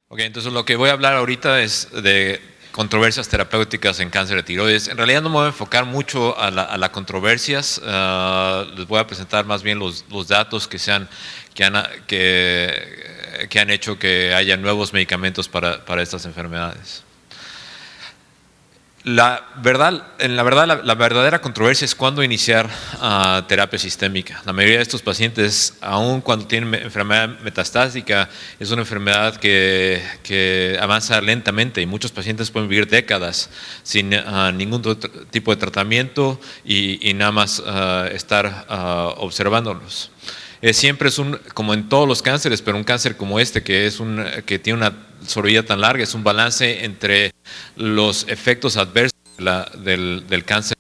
Ok, entonces lo que voy a hablar ahorita es de controversias terapéuticas en cáncer de tiroides. En realidad no me voy a enfocar mucho a las controversias. Les voy a presentar más bien los datos que han hecho que haya nuevos medicamentos para estas enfermedades. La verdadera controversia es cuándo iniciar terapia sistémica. La mayoría de estos pacientes, aun cuando tienen enfermedad metastásica, es una enfermedad que avanza lentamente y muchos pacientes pueden vivir décadas sin ningún tipo de tratamiento y nada más estar observándolos. Siempre es como en todos los cánceres, pero un cáncer como este que tiene una sobrevida tan larga, es un balance entre los efectos adversos del cáncer,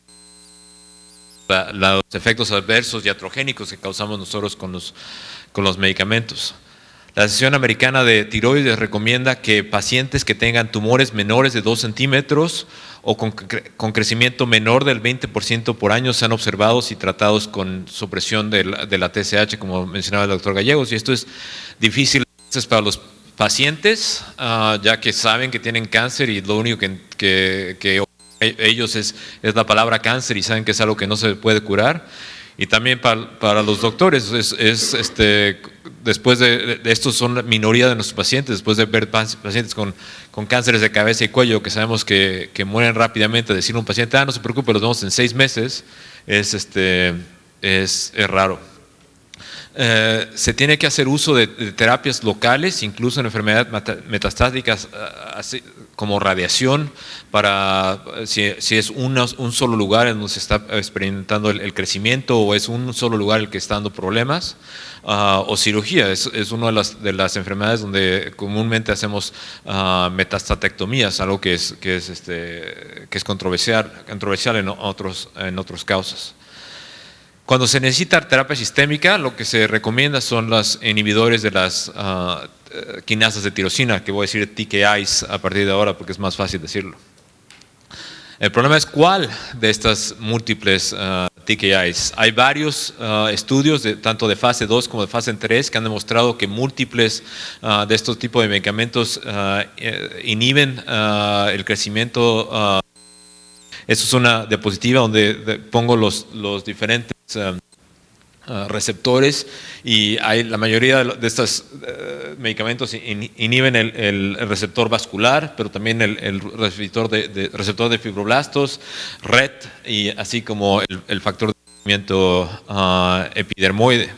los efectos adversos iatrogénicos que causamos nosotros con los medicamentos. La Asociación Americana de Tiroides recomienda que pacientes que tengan tumores menores de 2 centímetros o con crecimiento menor del 20% por año sean observados y tratados con supresión de la TSH, como mencionaba el doctor Gallegos. Y esto es difícil para los pacientes, ya que saben que tienen cáncer y lo único que ellos es la palabra cáncer y saben que es algo que no se puede curar. Y también para los doctores, después de estos son la minoría de nuestros pacientes, después de ver pacientes con cánceres de cabeza y cuello que sabemos que mueren rápidamente, decirle a un paciente, no se preocupe, los vemos en 6 meses, es raro. Se tiene que hacer uso de terapias locales, incluso en enfermedades metastáticas, así como radiación, si es un solo lugar en donde se está experimentando el crecimiento o es un solo lugar el que está dando problemas, o cirugía. Es una de las enfermedades donde comúnmente hacemos metastatectomías, algo que es controversial en otros casos. Cuando se necesita terapia sistémica, lo que se recomienda son los inhibidores de las quinasas de tirosina, que voy a decir TKIs a partir de ahora porque es más fácil decirlo. El problema es cuál de estas múltiples TKIs. Hay varios estudios, tanto de fase 2 como de fase 3, que han demostrado que múltiples de estos tipos de medicamentos inhiben el crecimiento. Esto es una diapositiva donde pongo los diferentes receptores y la mayoría de estos medicamentos inhiben el receptor vascular, pero también el receptor de fibroblastos, RET, y así como el factor de crecimiento epidermoide.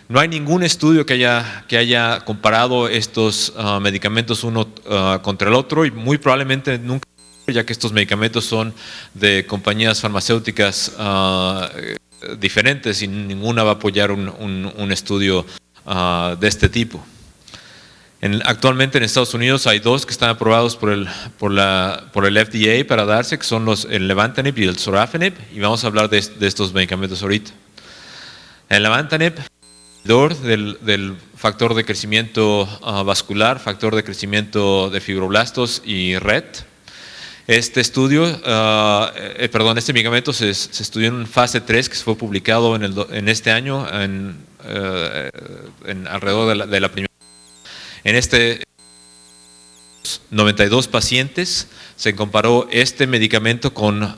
No hay ningún estudio que haya comparado estos medicamentos uno contra el otro y muy probablemente nunca, ya que estos medicamentos son de compañías farmacéuticas diferentes y ninguna va a apoyar un estudio de este tipo. Actualmente en Estados Unidos hay 2 que están aprobados por el FDA para darse, que son el Levantinib y el Sorafenib, y vamos a hablar de estos medicamentos ahorita. El Levantinib, del factor de crecimiento vascular, factor de crecimiento de fibroblastos y RET. Este medicamento se estudió en fase 3, que fue publicado en este año, alrededor de la primera. En 92 pacientes se comparó este medicamento con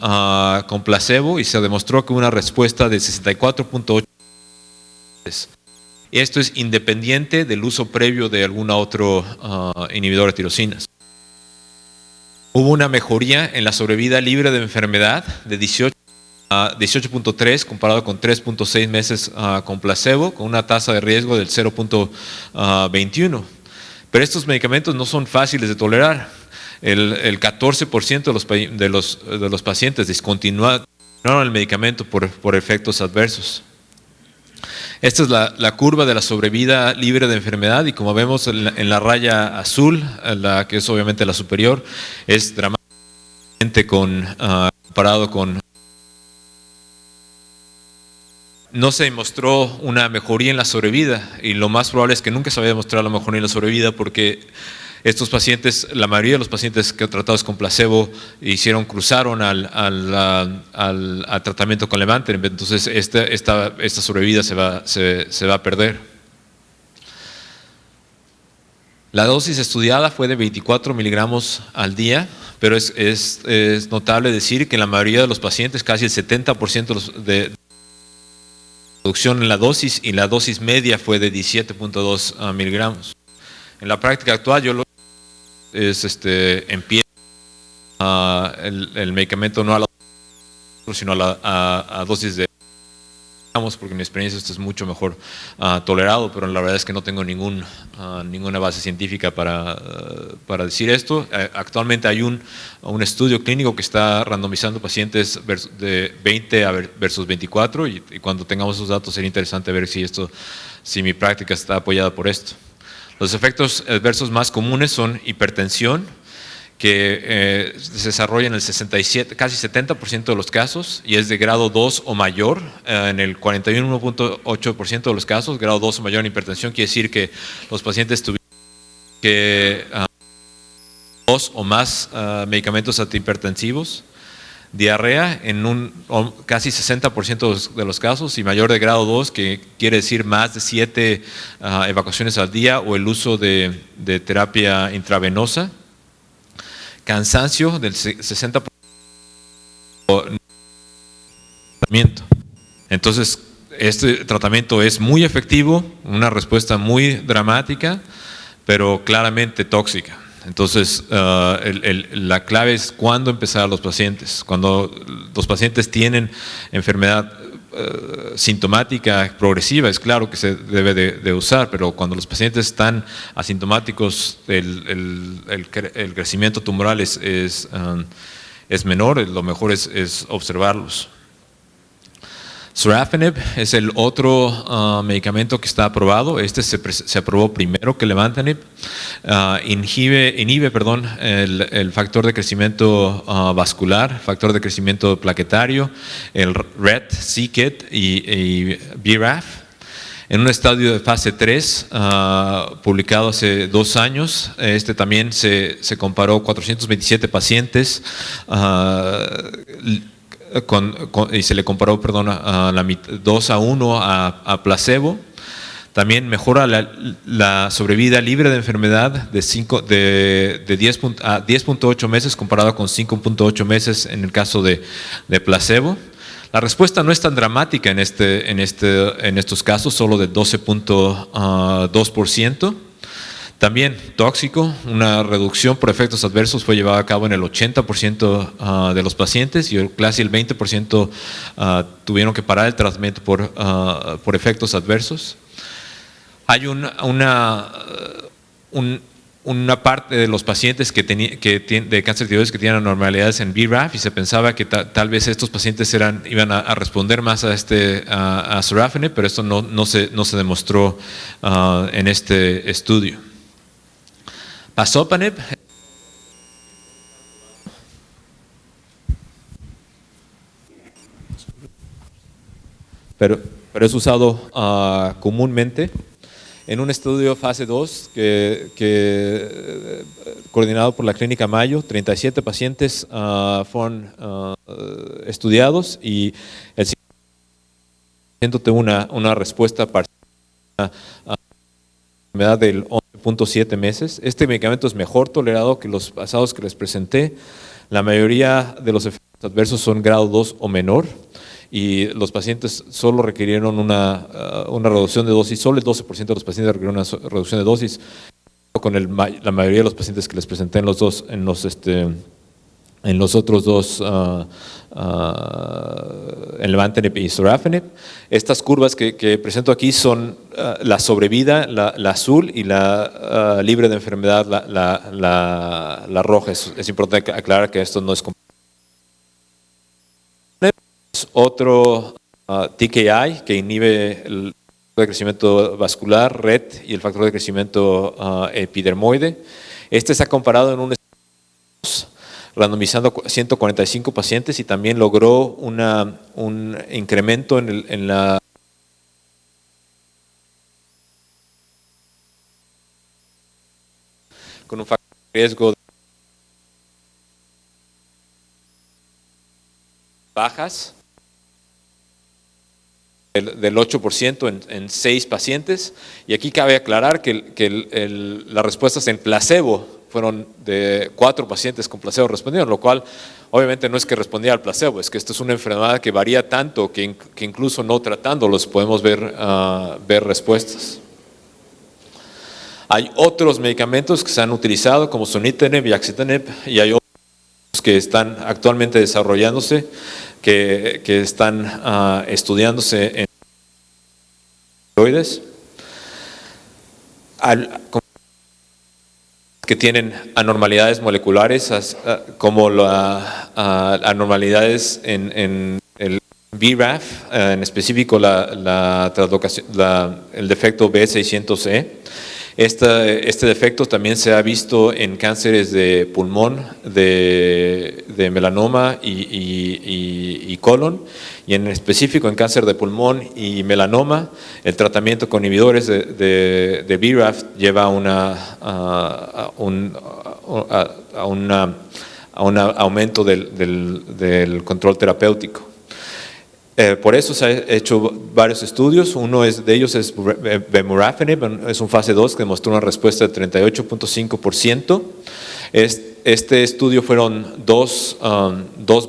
placebo y se demostró que una respuesta de 64.8%. Esto es independiente del uso previo de algún otro inhibidor de tirosinas. Hubo una mejoría en la sobrevida libre de enfermedad de 18.3 comparado con 3.6 meses con placebo, con una tasa de riesgo del 0.21. Pero estos medicamentos no son fáciles de tolerar. El 14% de los pacientes discontinuaron el medicamento por efectos adversos. Esta es la curva de la sobrevida libre de enfermedad y como vemos en la raya azul, la que es obviamente la superior, es dramáticamente comparado con... No se demostró una mejoría en la sobrevida y lo más probable es que nunca se vaya a demostrar la mejoría en la sobrevida porque estos pacientes, la mayoría de los pacientes que tratados con placebo cruzaron al tratamiento con Levantinib, entonces esta sobrevida se va a perder. La dosis estudiada fue de 24 miligramos al día, pero es notable decir que en la mayoría de los pacientes, casi el 70% de reducción en la dosis, y la dosis media fue de 17.2 miligramos. En la práctica actual, yo lo empieza el medicamento no a la dosis, sino a dosis de porque en mi experiencia esto es mucho mejor tolerado, pero la verdad es que no tengo ninguna base científica para decir esto. Actualmente hay un estudio clínico que está randomizando pacientes de 20 versus 24 y cuando tengamos esos datos sería interesante ver si mi práctica está apoyada por esto. Los efectos adversos más comunes son hipertensión, que se desarrolla en el 67, casi 70% de los casos y es de grado 2 o mayor. En el 41.8% de los casos, grado 2 o mayor en hipertensión, quiere decir que los pacientes tuvieron que 2 o más medicamentos antihipertensivos. Diarrea en casi 60% de los casos y mayor de grado 2, que quiere decir más de 7 evacuaciones al día o el uso de terapia intravenosa. Cansancio del 60%. Entonces, este tratamiento es muy efectivo, una respuesta muy dramática, pero claramente tóxica. Entonces, la clave es cuándo empezar a los pacientes. Cuando los pacientes tienen enfermedad sintomática progresiva, es claro que se debe de usar, pero cuando los pacientes están asintomáticos, el crecimiento tumoral es menor, lo mejor es observarlos. Sorafenib es el otro medicamento que está aprobado. Este se aprobó primero que Levantinib. Inhibe el factor de crecimiento vascular, factor de crecimiento plaquetario, el RET, c-KIT y BRAF. En un estudio de fase 3, publicado hace 2 años, también se comparó 427 pacientes y se le comparó, a 2-1 a placebo. También mejora la sobrevida libre de enfermedad de 10.8 meses comparado con 5.8 meses en el caso de placebo. La respuesta no es tan dramática en estos casos, solo de 12.2%. También tóxico, una reducción por efectos adversos fue llevada a cabo en el 80% de los pacientes y casi el 20% tuvieron que parar el tratamiento por efectos adversos. Hay una parte de los pacientes de cáncer de tiroides que tienen anormalidades en BRAF y se pensaba que tal vez estos pacientes iban a responder más a Sorafenib, pero esto no se demostró en este estudio. Pazopanib pero es usado comúnmente en un estudio fase 2 coordinado por la Clínica Mayo. 37 pacientes fueron estudiados y el 100% tuvo una respuesta parcial a la enfermedad del 11.7 meses. Este medicamento es mejor tolerado que los pasados que les presenté. La mayoría de los efectos adversos son grado 2 o menor y los pacientes solo requirieron una reducción de dosis. Solo el 12% de los pacientes requirieron una reducción de dosis, con la mayoría de los pacientes que les presenté en los otros dos, en Levantinib y Sorafenib. Estas curvas que presento aquí son la sobrevida, la azul, y la libre de enfermedad, la roja. Es importante aclarar que esto no es otro TKI que inhibe el factor de crecimiento vascular, RET, y el factor de crecimiento epidermoide. Se ha comparado en un randomizando 145 pacientes y también logró un incremento en la con un factor de riesgo bajas. del 8% en 6 pacientes. Y aquí cabe aclarar que las respuestas en placebo fueron de 4 pacientes con placebo respondieron, lo cual obviamente no es que respondía al placebo, es que esto es una enfermedad que varía tanto que incluso no tratándolos podemos ver respuestas. Hay otros medicamentos que se han utilizado como sunitinib y axitinib, y hay otros que están actualmente desarrollándose, que están estudiándose en tiroides, que tienen anormalidades moleculares, como anormalidades en el BRAF, en específico el defecto B600E. Este defecto también se ha visto en cánceres de pulmón, de melanoma y colon, y en específico en cáncer de pulmón y melanoma, el tratamiento con inhibidores de BRAF lleva a un aumento del control terapéutico. Por eso se han hecho varios estudios. Uno de ellos es vemurafenib, es un fase 2 que demostró una respuesta de 38.5%. Este estudio fueron dos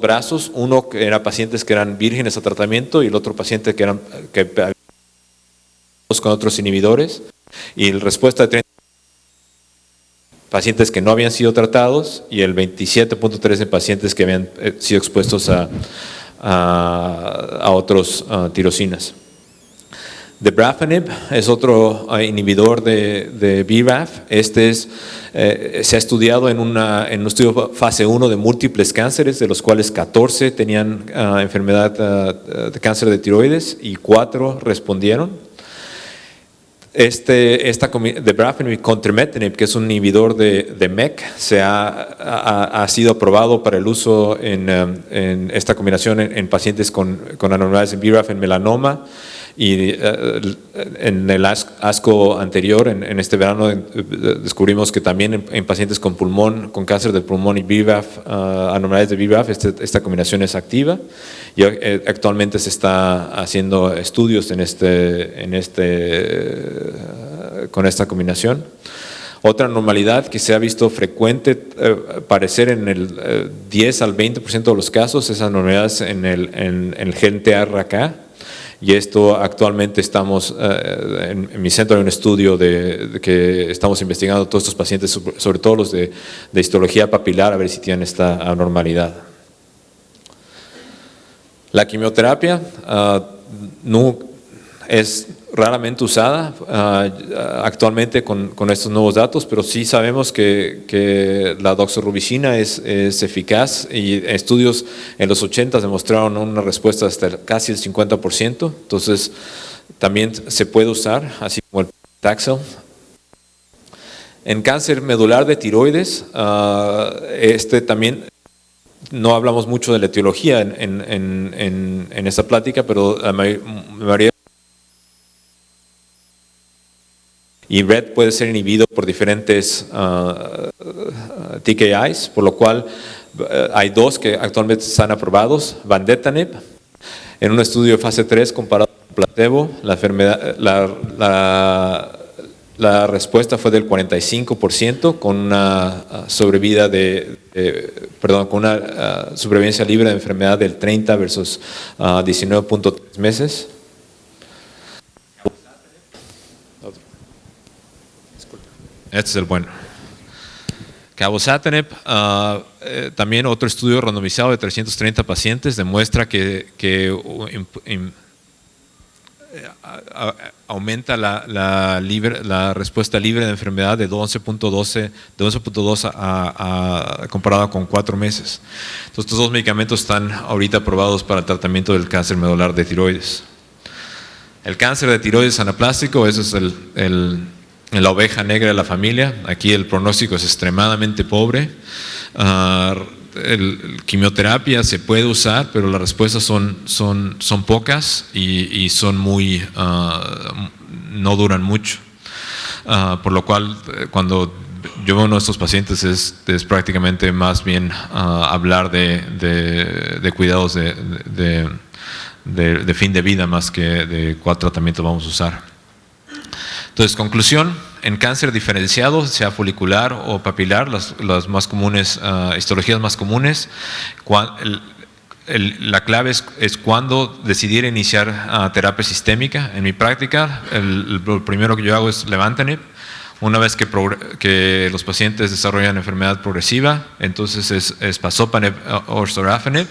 brazos, uno que era pacientes que eran vírgenes a tratamiento y el otro paciente que con otros inhibidores, y la respuesta de 30 pacientes que no habían sido tratados y el 27.3 en pacientes que habían sido expuestos a otros tirosinas. Dabrafenib es otro inhibidor de BRAF. Se ha estudiado en un estudio fase 1 de múltiples cánceres, de los cuales 14 tenían enfermedad de cáncer de tiroides y 4 respondieron. Dabrafenib con trametinib, que es un inhibidor de MEK, ha sido aprobado para el uso en esta combinación en pacientes con anormalidades en BRAF en melanoma, y en el ASCO anterior, en este verano, descubrimos que también en pacientes con cáncer del pulmón y BRAF, anormalidades de BRAF, esta combinación es activa, y actualmente se está haciendo estudios con esta combinación. Otra anormalidad que se ha visto frecuente parecer en el 10 al 20% de los casos es anormalidades en el gen TRK. Y esto actualmente en mi centro hay un estudio que estamos investigando todos estos pacientes, sobre todo los de histología papilar, a ver si tienen esta anormalidad. La quimioterapia no es raramente usada actualmente con estos nuevos datos, pero sí sabemos que la doxorubicina es eficaz, y estudios en los 80 demostraron una respuesta hasta casi el 50%, entonces también se puede usar, así como el Taxol. En cáncer medular de tiroides, también no hablamos mucho de la etiología en esta plática, pero la mayoría y RET puede ser inhibido por diferentes TKIs, por lo cual hay 2 que actualmente están aprobados. Vandetanib, en un estudio de fase 3 comparado con placebo, la respuesta fue del 45%, con una sobrevivencia libre de enfermedad del 30 versus 19.3 meses. Este es el bueno. Cabozantinib, también otro estudio randomizado de 330 pacientes, demuestra que aumenta la respuesta libre de enfermedad de 11.2 comparado con 4 meses. Entonces, estos 2 medicamentos están ahorita aprobados para el tratamiento del cáncer medular de tiroides. El cáncer de tiroides anaplástico, eso es la oveja negra de la familia. Aquí el pronóstico es extremadamente pobre. Quimioterapia se puede usar, pero las respuestas son pocas y son no duran mucho. Por lo cual, cuando yo veo a uno de estos pacientes es prácticamente más bien hablar de cuidados de fin de vida más que de cuál tratamiento vamos a usar. Entonces, conclusión, en cáncer diferenciado, sea folicular o papilar, las más comunes, histologías más comunes, la clave es cuándo decidir iniciar terapia sistémica. En mi práctica, lo primero que yo hago es levantanib. Una vez que los pacientes desarrollan enfermedad progresiva, entonces es pazopanib o sorafenib,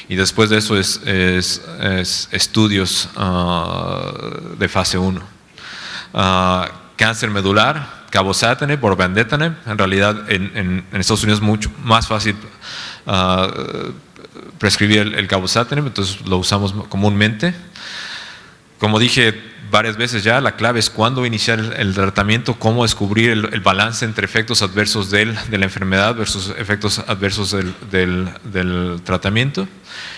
y después de eso es estudios de fase 1. Cáncer medular, cabozantinib o vandetanib. En realidad en Estados Unidos es mucho más fácil prescribir el cabozantinib, entonces lo usamos comúnmente. Como dije varias veces ya, la clave es cuándo iniciar el tratamiento, cómo descubrir el balance entre efectos adversos de la enfermedad versus efectos adversos del tratamiento.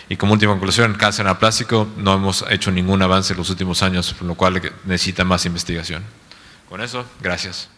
Y como última conclusión, en cáncer anaplásico no hemos hecho ningún avance en los últimos años, por lo cual necesita más investigación. Con eso, gracias.